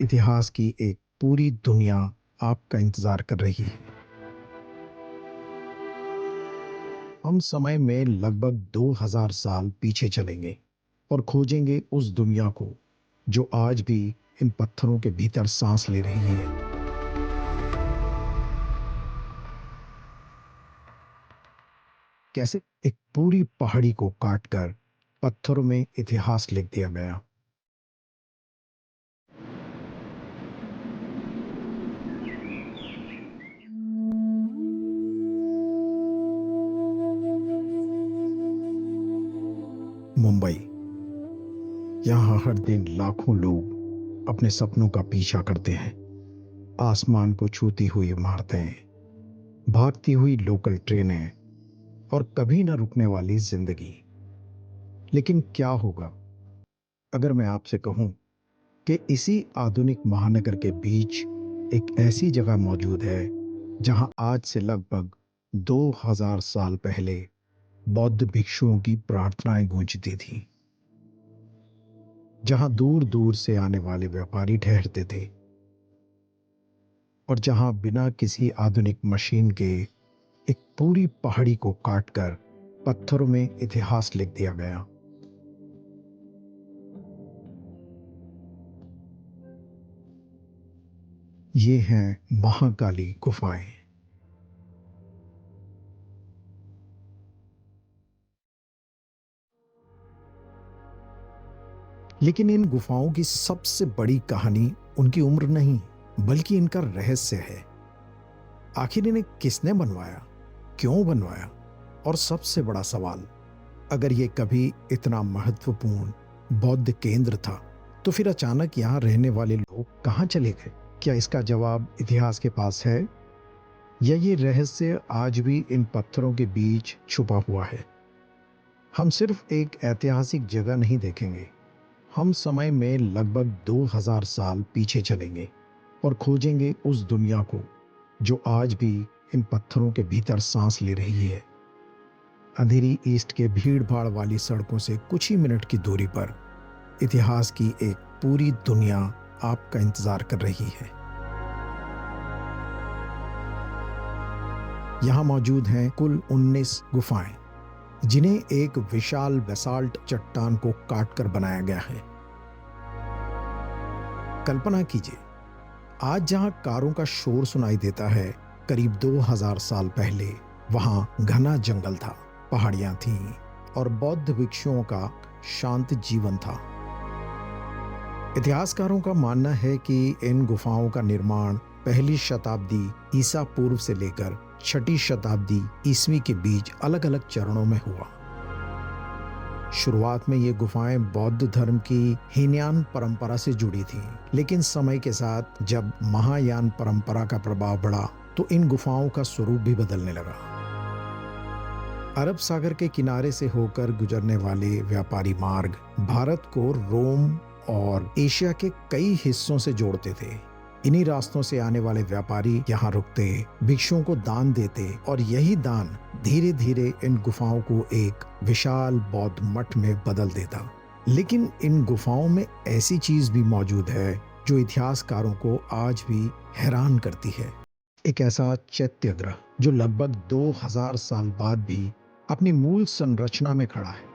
इतिहास की एक पूरी दुनिया आपका इंतजार कर रही है। हम समय में लगभग 2000 साल पीछे चलेंगे और खोजेंगे उस दुनिया को जो आज भी इन पत्थरों के भीतर सांस ले रही है। कैसे एक पूरी पहाड़ी को काटकर पत्थरों में इतिहास लिख दिया गया। मुंबई, यहाँ हर दिन लाखों लोग अपने सपनों का पीछा करते हैं। आसमान को छूती हुई इमारतें, भागती हुई लोकल ट्रेनें और कभी न रुकने वाली जिंदगी। लेकिन क्या होगा अगर मैं आपसे कहूं कि इसी आधुनिक महानगर के बीच एक ऐसी जगह मौजूद है जहां आज से लगभग 2000 साल पहले बौद्ध भिक्षुओं की प्रार्थनाएं गूंजती थीं, जहां दूर दूर से आने वाले व्यापारी ठहरते थे और जहां बिना किसी आधुनिक मशीन के एक पूरी पहाड़ी को काटकर पत्थरों में इतिहास लिख दिया गया। ये हैं महाकाली गुफाएं। लेकिन इन गुफाओं की सबसे बड़ी कहानी उनकी उम्र नहीं, बल्कि इनका रहस्य है। आखिर इन्हें किसने बनवाया, क्यों बनवाया, और सबसे बड़ा सवाल, अगर ये कभी इतना महत्वपूर्ण बौद्ध केंद्र था तो फिर अचानक यहाँ रहने वाले लोग कहाँ चले गए? क्या इसका जवाब इतिहास के पास है, या ये रहस्य आज भी इन पत्थरों के बीच छुपा हुआ है? हम सिर्फ एक ऐतिहासिक जगह नहीं देखेंगे, हम समय में लगभग 2000 साल पीछे चलेंगे और खोजेंगे उस दुनिया को जो आज भी इन पत्थरों के भीतर सांस ले रही है। अंधेरी ईस्ट के भीड़-भाड़ वाली सड़कों से कुछ ही मिनट की दूरी पर इतिहास की एक पूरी दुनिया आपका इंतजार कर रही है। यहाँ मौजूद हैं कुल 19 गुफाएं, जिन्हें एक विशाल बेसाल्ट चट्टान को काटकर बनाया गया है। कल्पना कीजिए, आज जहां कारों का शोर सुनाई देता है, करीब 2000 साल पहले वहां घना जंगल था, पहाड़ियां थीं और बौद्ध भिक्षुओं का शांत जीवन था। इतिहासकारों का मानना है कि इन गुफाओं का निर्माण पहली शताब्दी ईसा पूर्व से लेकर छठी शताब्दी ईस्वी के बीच अलग अलग चरणों में हुआ। शुरुआत में ये गुफाएं बौद्ध धर्म की हीनयान परंपरा से जुड़ी थीं, लेकिन समय के साथ जब महायान परंपरा का प्रभाव बढ़ा तो इन गुफाओं का स्वरूप भी बदलने लगा। अरब सागर के किनारे से होकर गुजरने वाले व्यापारी मार्ग भारत को रोम और एशिया के कई हिस्सों से जोड़ते थे। इन्हीं रास्तों से आने वाले व्यापारी यहाँ रुकते, भिक्षुओं को दान देते और यही दान धीरे धीरे इन गुफाओं को एक विशाल बौद्ध मठ में बदल देता। लेकिन इन गुफाओं में ऐसी चीज भी मौजूद है जो इतिहासकारों को आज भी हैरान करती है। एक ऐसा चैत्य ग्रह जो लगभग 2000 साल बाद भी अपनी मूल संरचना में खड़ा है।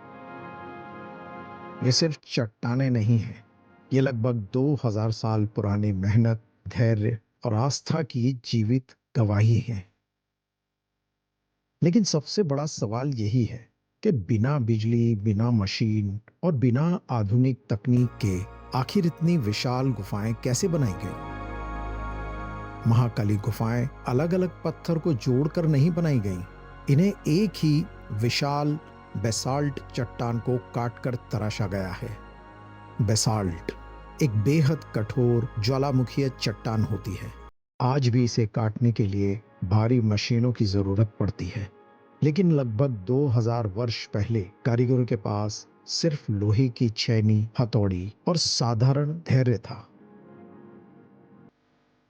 ये सिर्फ चट्टानें नहीं है, ये लगभग 2000 साल पुरानी मेहनत, धैर्य और आस्था की जीवित गवाही है। लेकिन सबसे बड़ा सवाल यही है कि बिना बिजली, बिना मशीन और बिना आधुनिक तकनीक के आखिर इतनी विशाल गुफाएं कैसे बनाई गई? महाकाली गुफाएं अलग अलग पत्थर को जोड़कर नहीं बनाई गईं। इन्हें एक ही विशाल बेसाल्ट चट्टान को काटकर तराशा गया है। बेसाल्ट एक बेहद कठोर ज्वालामुखीय चट्टान होती है। आज भी इसे काटने के लिए भारी मशीनों की जरूरत पड़ती है, लेकिन लगभग 2000 वर्ष पहले कारीगरों के पास सिर्फ लोहे की छेनी, हथौड़ी और साधारण धैर्य था।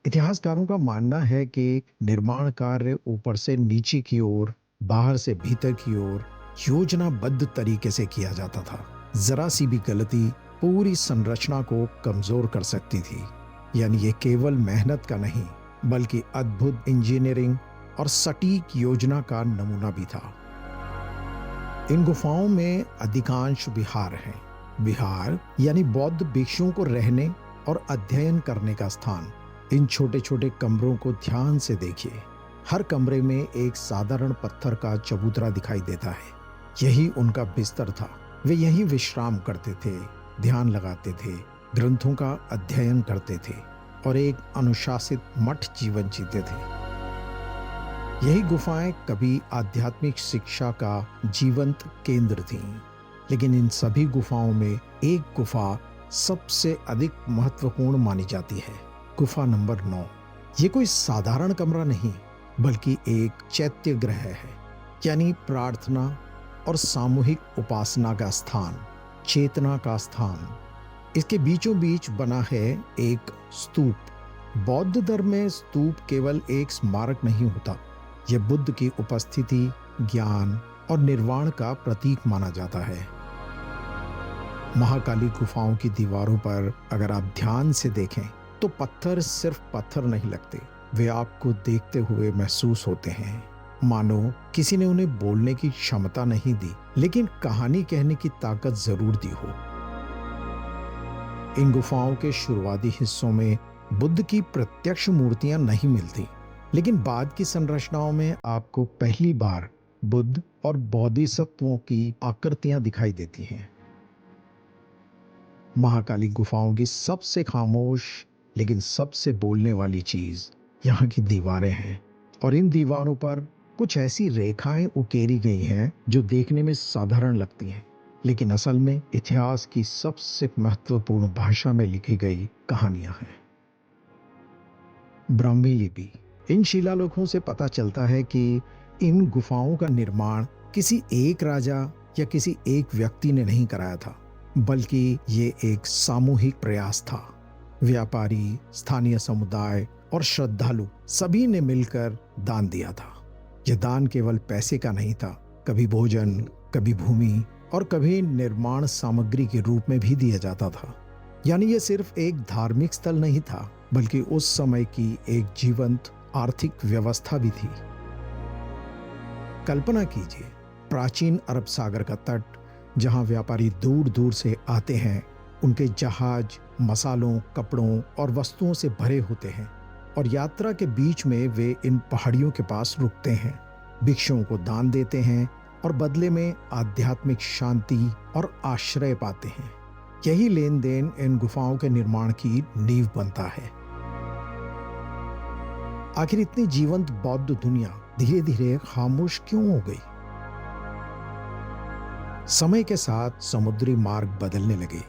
इतिहासकारों का मानना है कि निर्माण कार्य ऊपर से नीचे की ओर, बाहर से भीतर की ओर योजनाबद्ध तरीके से किया जाता था। जरा सी भी गलती पूरी संरचना को कमजोर कर सकती थी। यानी ये केवल मेहनत का नहीं बल्कि अद्भुत इंजीनियरिंग और सटीक योजना का नमूना भी था। इन गुफाओं में अधिकांश विहार हैं। विहार यानी बौद्ध भिक्षुओं को रहने और अध्ययन करने का स्थान। इन छोटे छोटे कमरों को ध्यान से देखिए। हर कमरे में एक साधारण पत्थर का चबूतरा दिखाई देता है। यही उनका बिस्तर था। वे यहीं विश्राम करते थे, ध्यान लगाते थे, ग्रंथों का अध्ययन करते थे और एक अनुशासित मठ जीवन जीते थे। यही गुफाएं कभी आध्यात्मिक शिक्षा का जीवंत केंद्र थीं। लेकिन इन सभी गुफाओं में एक गुफा सबसे अधिक महत्वपूर्ण मानी जाती है। गुफा नंबर 9। ये कोई साधारण कमरा नहीं बल्कि एक चैत्य ग्रह है, यानी प्रार्थना और सामूहिक उपासना का स्थान, चेतना का स्थान। इसके बीचों बीच बना है एक स्तूप। बौद्ध धर्म में स्तूप केवल एक स्मारक नहीं होता, यह बुद्ध की उपस्थिति, ज्ञान और निर्वाण का प्रतीक माना जाता है। महाकाली गुफाओं की दीवारों पर अगर आप ध्यान से देखें तो पत्थर सिर्फ पत्थर नहीं लगते, वे आपको देखते हुए महसूस होते हैं, मानो किसी ने उन्हें बोलने की क्षमता नहीं दी लेकिन कहानी कहने की ताकत जरूर दी हो। इन गुफाओं के शुरुआती हिस्सों में बुद्ध की प्रत्यक्ष मूर्तियां नहीं मिलती, लेकिन बाद की संरचनाओं में आपको पहली बार बुद्ध और बोधिसत्वों की आकृतियां दिखाई देती हैं। महाकाली गुफाओं की सबसे खामोश लेकिन सबसे बोलने वाली चीज यहाँ की दीवारें हैं। और इन दीवारों पर कुछ ऐसी रेखाएं उकेरी गई हैं जो देखने में साधारण लगती हैं, लेकिन असल में इतिहास की सबसे महत्वपूर्ण भाषा में लिखी गई कहानियां हैं। ब्राह्मी लिपि। इन शिलालेखों से पता चलता है कि इन गुफाओं का निर्माण किसी एक राजा या किसी एक व्यक्ति ने नहीं कराया था, बल्कि ये एक सामूहिक प्रयास था। व्यापारी, स्थानीय समुदाय और श्रद्धालु सभी ने मिलकर दान दिया था। यह दान केवल पैसे का नहीं था, कभी भोजन, कभी भूमि और कभी निर्माण सामग्री के रूप में भी दिया जाता था। यानी यह सिर्फ एक धार्मिक स्थल नहीं था बल्कि उस समय की एक जीवंत आर्थिक व्यवस्था भी थी। कल्पना कीजिए, प्राचीन अरब सागर का तट, जहां व्यापारी दूर दूर से आते हैं, उनके जहाज मसालों, कपड़ों और वस्तुओं से भरे होते हैं और यात्रा के बीच में वे इन पहाड़ियों के पास रुकते हैं, भिक्षुओं को दान देते हैं और बदले में आध्यात्मिक शांति और आश्रय पाते हैं। यही लेन देन इन गुफाओं के निर्माण की नींव बनता है। आखिर इतनी जीवंत बौद्ध दुनिया धीरे धीरे खामोश क्यों हो गई? समय के साथ समुद्री मार्ग बदलने लगे।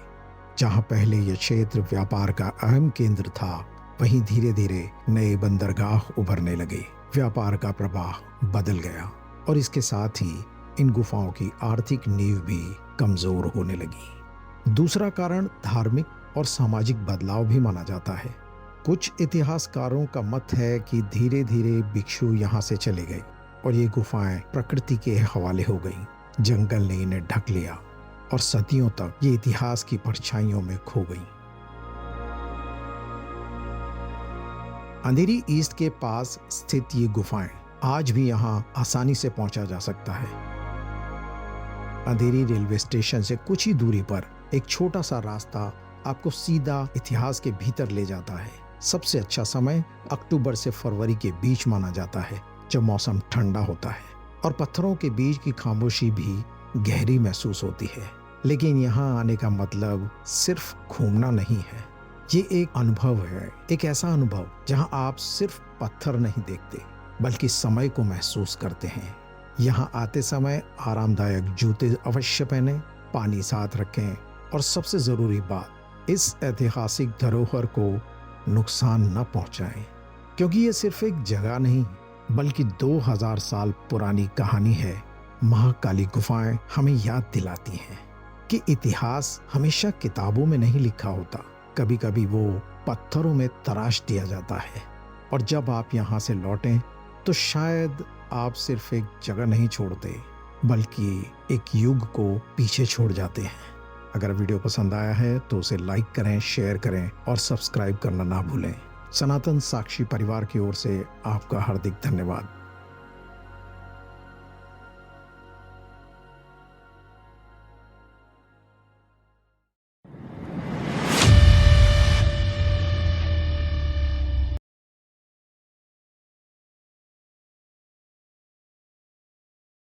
जहां पहले यह क्षेत्र व्यापार का अहम केंद्र था, वहीं धीरे धीरे नए बंदरगाह उभरने लगे। व्यापार का प्रवाह बदल गया और इसके साथ ही इन गुफाओं की आर्थिक नींव भी कमजोर होने लगी। दूसरा कारण धार्मिक और सामाजिक बदलाव भी माना जाता है। कुछ इतिहासकारों का मत है कि धीरे धीरे भिक्षु यहाँ से चले गए और ये गुफाएं प्रकृति के हवाले हो गईं। जंगल ने इन्हें ढक लिया और सदियों तक ये इतिहास की परछाइयों में खो गईं। अंधेरी ईस्ट के पास स्थित ये गुफाएं आज भी यहाँ आसानी से पहुंचा जा सकता है। अंधेरी रेलवे स्टेशन से कुछ ही दूरी पर एक छोटा सा रास्ता आपको सीधा इतिहास के भीतर ले जाता है। सबसे अच्छा समय अक्टूबर से फरवरी के बीच माना जाता है, जब मौसम ठंडा होता है और पत्थरों के बीच की खामोशी भी गहरी महसूस होती है। लेकिन यहाँ आने का मतलब सिर्फ घूमना नहीं है, ये एक अनुभव है, एक ऐसा अनुभव जहाँ आप सिर्फ पत्थर नहीं देखते बल्कि समय को महसूस करते हैं। यहाँ आते समय आरामदायक जूते अवश्य पहने, पानी साथ रखें और सबसे जरूरी बात, इस ऐतिहासिक धरोहर को नुकसान न पहुंचाएं, क्योंकि ये सिर्फ एक जगह नहीं बल्कि 2000 साल पुरानी कहानी है। महाकाली गुफाएं हमें याद दिलाती हैं कि इतिहास हमेशा किताबों में नहीं लिखा होता, कभी कभी वो पत्थरों में तराश दिया जाता है। और जब आप यहाँ से लौटें तो शायद आप सिर्फ एक जगह नहीं छोड़ते बल्कि एक युग को पीछे छोड़ जाते हैं। अगर वीडियो पसंद आया है तो उसे लाइक करें, शेयर करें और सब्सक्राइब करना ना भूलें। सनातन साक्षी परिवार की ओर से आपका हार्दिक धन्यवाद।